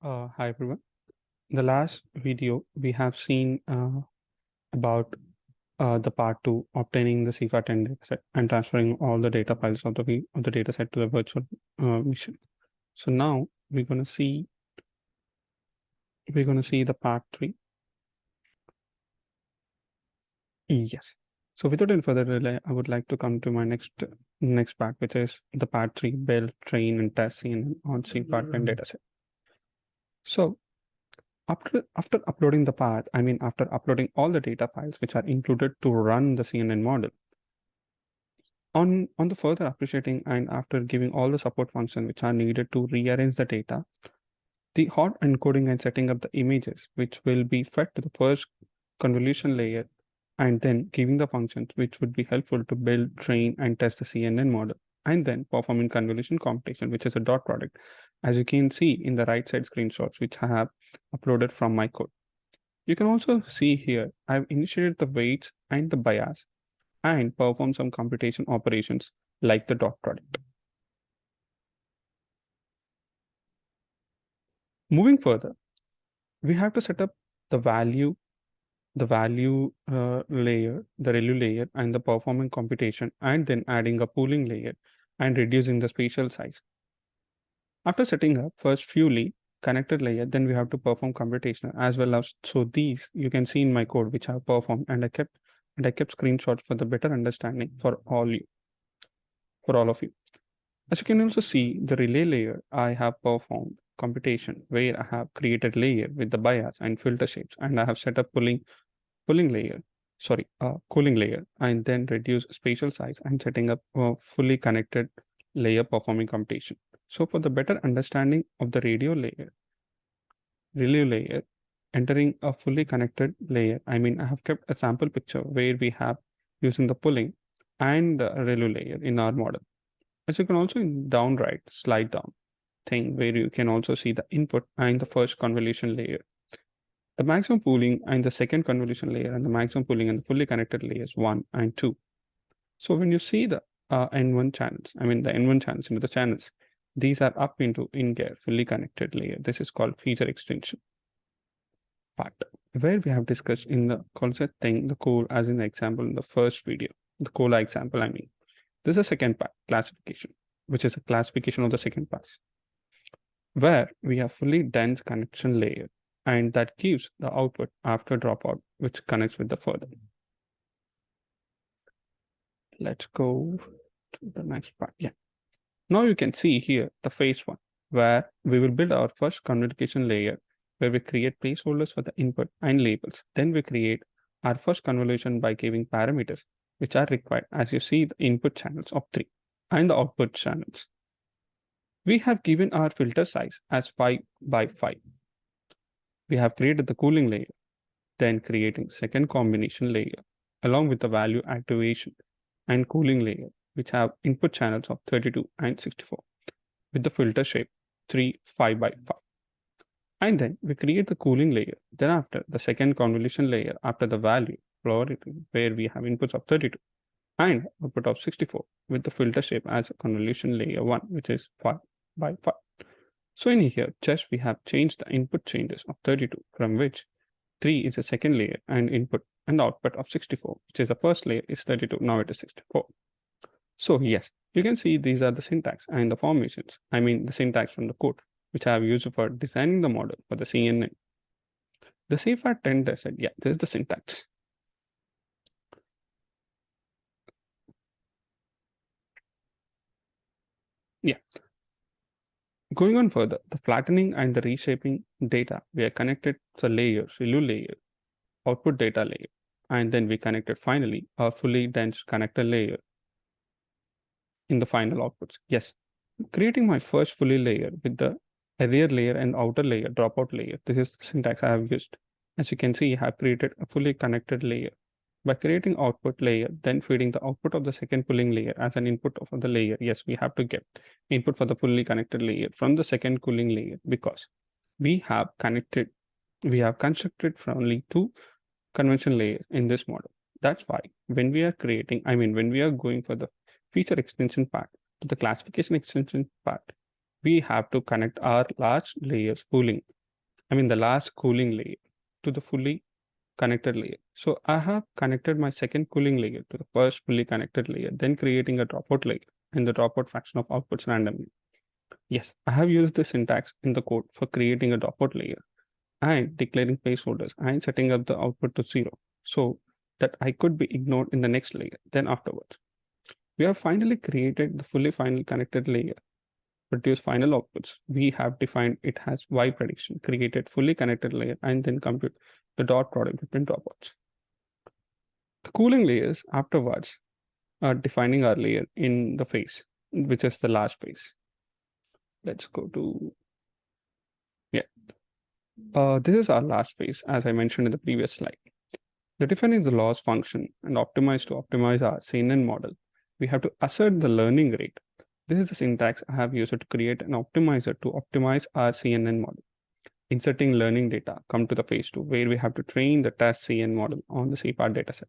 Hi everyone. In the last video, we have seen about the part two, obtaining the CFA10 dataset and transferring all the data files of the dataset to the virtual machine. So now we're gonna see the part three. Yes. So without any further delay, I would like to come to my next part, which is the part three, build, train, and test CNN on CFA10 dataset. So after uploading the path, after uploading all the data files which are included to run the CNN model, on the further appreciating and after giving all the support functions which are needed to rearrange the data, the hot encoding and setting up the images which will be fed to the first convolution layer and then giving the functions which would be helpful to build, train, and test the CNN model, and then performing convolution computation, which is a dot product, as you can see in the right side screenshots which I have uploaded from my code. You can also see here, I've initiated the weights and the bias and perform some computation operations like the dot product. Moving further, we have to set up the value layer, the ReLU layer, and the performing computation, and then adding a pooling layer and reducing the spatial size. After setting up first fewly connected layer, then we have to perform computation as well as, so these you can see in my code which I have performed, and I kept screenshots for the better understanding for all of you. As you can also see, the relay layer, I have performed computation where I have created layer with the bias and filter shapes, and I have set up cooling layer, and then reduce spatial size and setting up a fully connected layer performing computation. So for the better understanding of the relay layer, entering a fully connected layer, I have kept a sample picture where we have using the pulling and the relay layer in our model. As you can also in down right, slide down thing where you can also see the input and the first convolution layer, the maximum pooling and the second convolution layer, and the maximum pooling and the fully connected layers 1 and 2. So when you see the N1 channels, the N1 channels into the channels, these are up into in-gear fully connected layer. This is called feature extension part, where we have discussed in the concept thing, the core as in the example in the first video, the COLA example, This is the second part, classification, which is a classification of the second pass, where we have fully dense connection layer, and that gives the output after dropout, which connects with the further. Let's go to the next part. Yeah. Now you can see here the phase one, where we will build our first communication layer, where we create placeholders for the input and labels. Then we create our first convolution by giving parameters which are required, as you see the input channels of 3 and the output channels. We have given our filter size as 5 by 5. We have created the cooling layer, then creating second combination layer along with the value activation and cooling layer, which have input channels of 32 and 64 with the filter shape 3, 5 by 5. And then we create the cooling layer. Then after the second convolution layer after the value plurality, where we have inputs of 32 and output of 64 with the filter shape as a convolution layer 1, which is 5 by 5. So in here, just we have changed the input changes of 32, from which 3 is the second layer and input, and output of 64, which is the first layer, is 32. Now it is 64. So yes, you can see these are the syntax and the formations. The syntax from the code, which I have used for designing the model for the CNN. The CFA10 dataset, yeah, this is the syntax. Yeah. Going on further, the flattening and the reshaping data, we are connected to layers, ReLU layer, output data layer, and then we connected finally a fully dense connector layer in the final outputs. Yes, creating my first fully layer with the rear layer and outer layer, dropout layer. This is the syntax I have used. As you can see, I have created a fully connected layer. By creating output layer, then feeding the output of the second pulling layer as an input of the layer. Yes, we have to get input for the fully connected layer from the second cooling layer, because we have constructed from only 2 convention layers in this model. That's why when we are when we are going for the feature extension part to the classification extension part, we have to connect our large layers cooling, the last cooling layer to the fully connected layer. So I have connected my second cooling layer to the first fully connected layer, then creating a dropout layer and the dropout fraction of outputs randomly. Yes, I have used the syntax in the code for creating a dropout layer and declaring placeholders and setting up the output to 0 so that I could be ignored in the next layer, then afterwards. We have finally created the fully final connected layer. Produce final outputs. We have defined it as Y prediction, created fully connected layer, and then compute the dot product between dropouts. The cooling layers afterwards are defining our layer in the phase, which is the last phase. Let's go to, yeah. This is our last phase, as I mentioned in the previous slide. The define is the loss function and optimize to optimize our CNN model. We have to assert the learning rate. This is the syntax I have used to create an optimizer to optimize our CNN model. Inserting learning data, come to the phase 2, where we have to train the test CNN model on the CPAR dataset.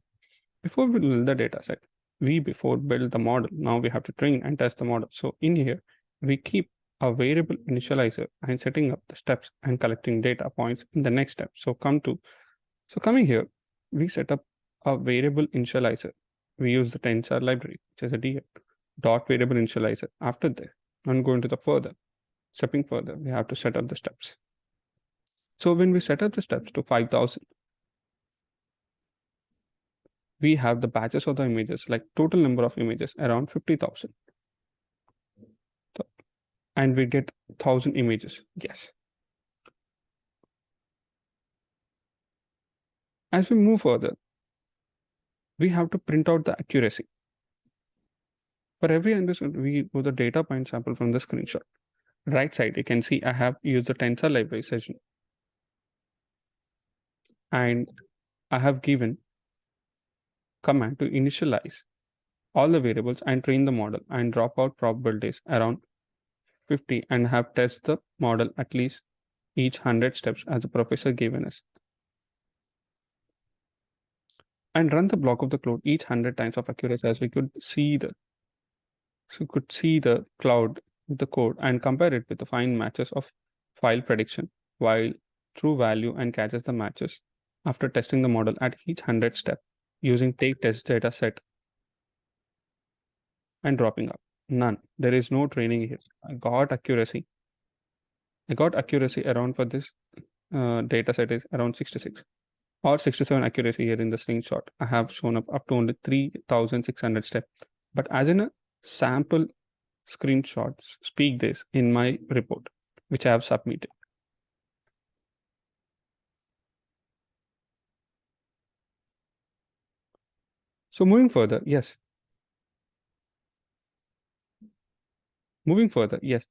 Before we build the dataset, before build the model, now we have to train and test the model. So in here, we keep a variable initializer and setting up the steps and collecting data points in the next step. So coming here, we set up a variable initializer. We use the tensor library, which is a dot variable initializer. After that, I'm going to the stepping further, we have to set up the steps. So when we set up the steps to 5,000, we have the batches of the images, like total number of images around 50,000. And we get 1,000 images. Yes. As we move further, we have to print out the accuracy. For every understand, we go the data point sample from the screenshot. Right side, you can see I have used the tensor library session. And I have given command to initialize all the variables and train the model and drop out probabilities around 50 and have test the model at least each 100 steps as the professor given us. And run the block of the cloud each 100 times of accuracy as we could see the cloud with the code and compare it with the fine matches of file prediction while true value and catches the matches after testing the model at each 100 step using take test data set and dropping out. None. There is no training here. I got accuracy around for this data set is around 66 or 67 accuracy here in the slingshot. I have shown up to only 3,600 steps. But as in a sample screenshots speak this in my report, which I have submitted. So moving further, yes,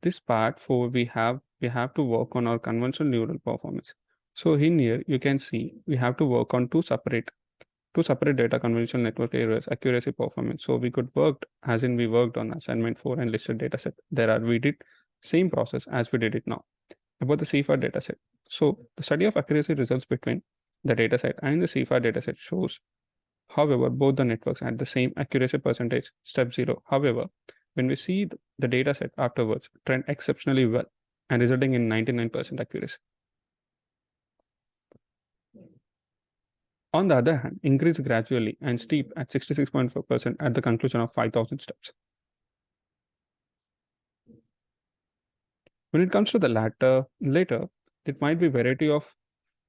this part 4, we have to work on our convolutional neural performance. So in here, you can see we have to work on two separate data convolutional network areas, accuracy performance. So we worked on assignment 4 and listed dataset. We did same process as we did it now about the CFAR dataset. So the study of accuracy results between the dataset and the CFAR dataset shows, however, both the networks had the same accuracy percentage, step 0. However, when we see the dataset afterwards, trend exceptionally well and resulting in 99% accuracy. On the other hand, increase gradually and steep at 66.4% at the conclusion of 5,000 steps. When it comes to the later, it might be variety of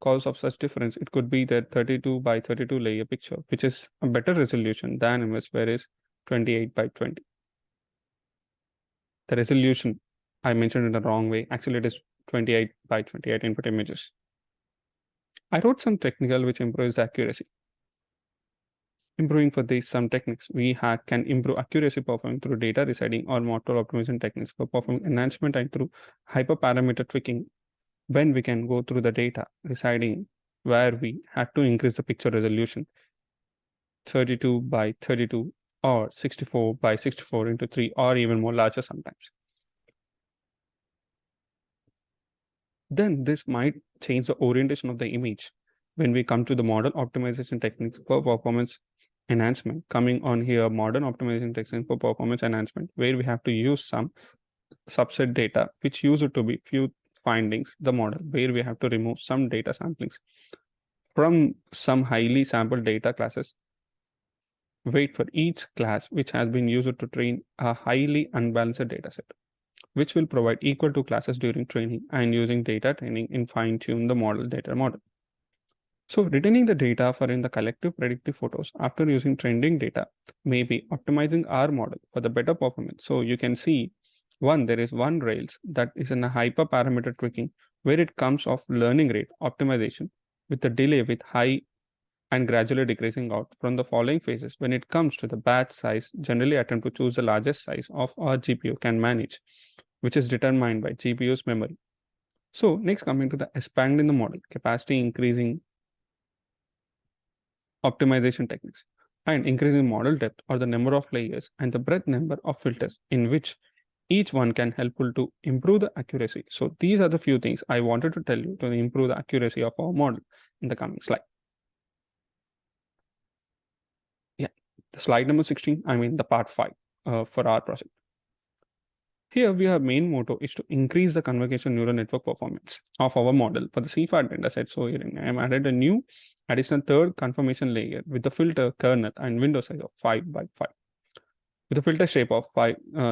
cause of such difference. It could be that 32 by 32 layer picture, which is a better resolution than MS, whereas 28 by 20. The resolution, I mentioned in the wrong way. Actually, it is 28 by 28 input images. I wrote some technical which improves accuracy. Improving for these some techniques, we can improve accuracy performance through data residing or model optimization techniques for performance enhancement and through hyperparameter tweaking when we can go through the data residing where we had to increase the picture resolution 32 by 32 or 64 by 64 into 3 or even more larger sometimes. Then this might change the orientation of the image when we come to the model optimization techniques for performance enhancement. Coming on here, modern optimization techniques for performance enhancement, where we have to use some subset data, which used to be few findings, the model, where we have to remove some data samplings from some highly sampled data classes. Wait for each class which has been used to train a highly unbalanced dataset, which will provide equal to classes during training and using data training in fine-tune the model. So retaining the data for in the collective predictive photos after using trending data may be optimizing our model for the better performance. So you can see there is one Rails that is in a hyperparameter tweaking where it comes of learning rate optimization with the delay with high and gradually decreasing out from the following phases. When it comes to the batch size, generally attempt to choose the largest size of our GPU can manage, which is determined by GPU's memory. So next coming to the expanding the model, capacity increasing optimization techniques, and increasing model depth or the number of layers and the breadth number of filters in which each one can helpful to improve the accuracy. So these are the few things I wanted to tell you to improve the accuracy of our model in the coming slide. Yeah, the slide number 16, I mean the part 5 for our project. Here we have main motto is to increase the convolution neural network performance of our model for the CFAT dataset. So here I am added a new additional third confirmation layer with the filter kernel and window size of 5 by 5 with a filter shape of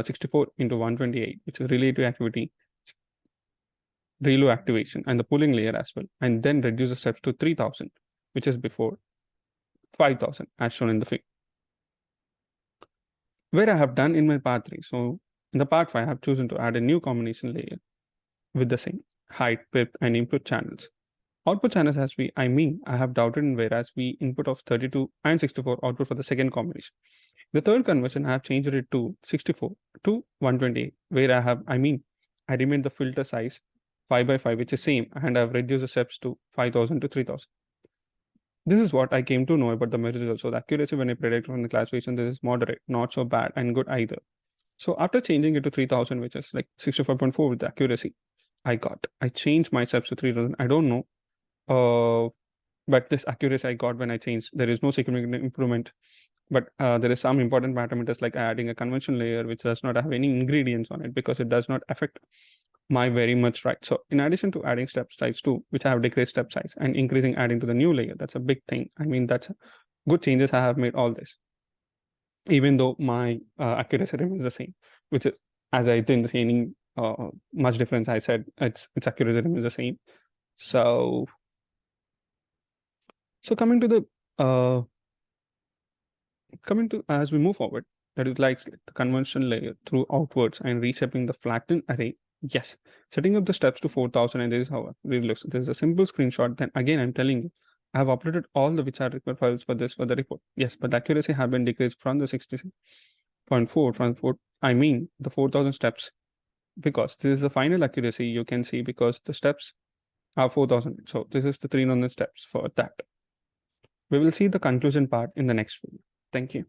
64 into 128, which is relative activity, ReLU activation, and the pooling layer as well, and then reduce the steps to 3000, which is before 5000 as shown in the figure. Where I have done in my part 3. So in the part 5, I have chosen to add a new combination layer with the same height, width, and input channels. Output channels as I have doubted in whereas we input of 32 and 64 output for the second combination. The third conversion, I have changed it to 64 to 128, where I remained the filter size 5 by 5, which is same, and I've reduced the steps to 5000 to 3000. This is what I came to know about the results. So the accuracy when I predict from the classification, this is moderate, not so bad and good either. So after changing it to 3000, which is like 65.4 with the accuracy, I changed my steps to 3000. I don't know, but this accuracy I got when I changed, there is no significant improvement. But there is some important parameters like adding a convention layer, which does not have any ingredients on it because it does not affect my very much right. So in addition to adding step size 2, which I have decreased step size and increasing adding to the new layer, that's a big thing. That's good changes I have made all this. Even though my accuracy remains the same, which is, as I didn't see any much difference, I said its accuracy remains the same. So coming to as we move forward, that is like the convention layer through outwards and reshaping the flattened array. Yes, setting up the steps to 4000, and this is how it really looks. This is a simple screenshot. Then again, I'm telling you, I have uploaded all the which are required files for this for the report. Yes, but the accuracy have been decreased from the 66.4 from 4. The 4000 steps, because this is the final accuracy you can see because the steps are 4000. So this is the 300 steps for that. We will see the conclusion part in the next video. Thank you.